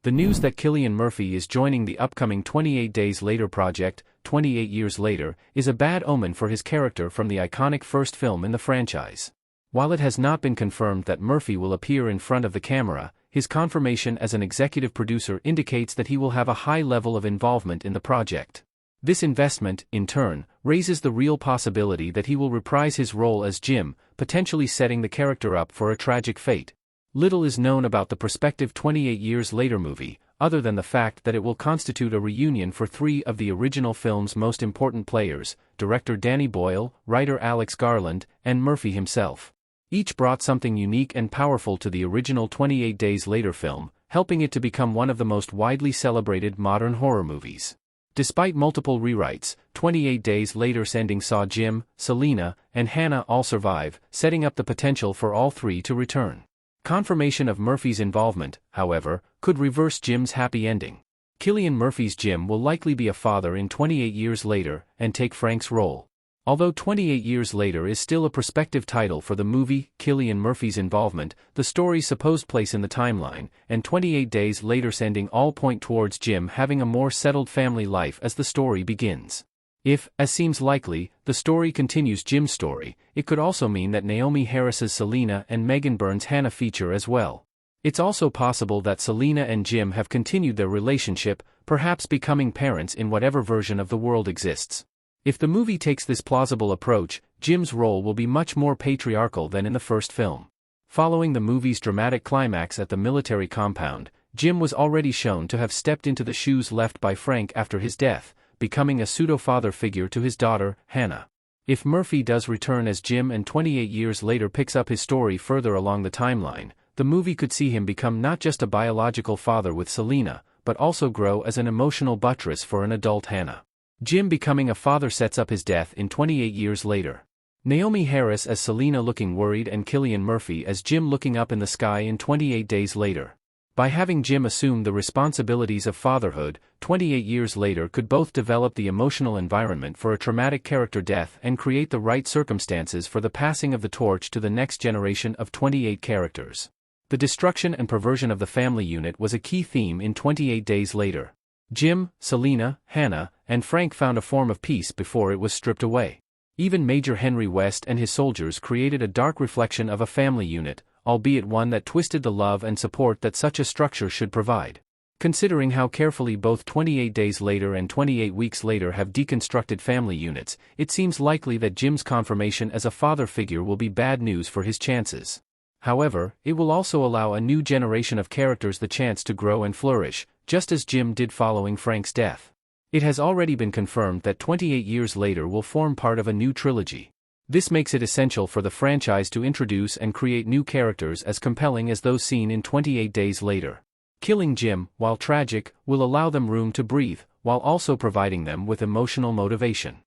The news that Cillian Murphy is joining the upcoming 28 Days Later project, 28 years later, is a bad omen for his character from the iconic first film in the franchise. While it has not been confirmed that Murphy will appear in front of the camera, his confirmation as an executive producer indicates that he will have a high level of involvement in the project. This investment, in turn, raises the real possibility that he will reprise his role as Jim, potentially setting the character up for a tragic fate. Little is known about the prospective 28 Years Later movie, other than the fact that it will constitute a reunion for three of the original film's most important players, director Danny Boyle, writer Alex Garland, and Murphy himself. Each brought something unique and powerful to the original 28 Days Later film, helping it to become one of the most widely celebrated modern horror movies. Despite multiple rewrites, 28 Days Later's ending saw Jim, Selina, and Hannah all survive, setting up the potential for all three to return. Confirmation of Murphy's involvement, however, could reverse Jim's happy ending. Cillian Murphy's Jim will likely be a father in 28 Years Later and take Frank's role. Although 28 Years Later is still a prospective title for the movie, Cillian Murphy's involvement, the story's supposed place in the timeline, and 28 Days Later's ending all point towards Jim having a more settled family life as the story begins. If, as seems likely, the story continues Jim's story, it could also mean that Naomie Harris's Selina and Megan Byrne's Hannah feature as well. It's also possible that Selina and Jim have continued their relationship, perhaps becoming parents in whatever version of the world exists. If the movie takes this plausible approach, Jim's role will be much more patriarchal than in the first film. Following the movie's dramatic climax at the military compound, Jim was already shown to have stepped into the shoes left by Frank after his death, becoming a pseudo-father figure to his daughter, Hannah. If Murphy does return as Jim and 28 Years Later picks up his story further along the timeline, the movie could see him become not just a biological father with Selina, but also grow as an emotional buttress for an adult Hannah. Jim becoming a father sets up his death in 28 Years Later. Naomie Harris as Selina looking worried and Cillian Murphy as Jim looking up in the sky in 28 Days Later. By having Jim assume the responsibilities of fatherhood, 28 Years Later could both develop the emotional environment for a traumatic character death and create the right circumstances for the passing of the torch to the next generation of 28 characters. The destruction and perversion of the family unit was a key theme in 28 Days Later. Jim, Selina, Hannah, and Frank found a form of peace before it was stripped away. Even Major Henry West and his soldiers created a dark reflection of a family unit, albeit one that twisted the love and support that such a structure should provide. Considering how carefully both 28 Days Later and 28 Weeks Later have deconstructed family units, it seems likely that Jim's confirmation as a father figure will be bad news for his chances. However, it will also allow a new generation of characters the chance to grow and flourish, just as Jim did following Frank's death. It has already been confirmed that 28 Years Later will form part of a new trilogy. This makes it essential for the franchise to introduce and create new characters as compelling as those seen in 28 Days Later. Killing Jim, while tragic, will allow them room to breathe, while also providing them with emotional motivation.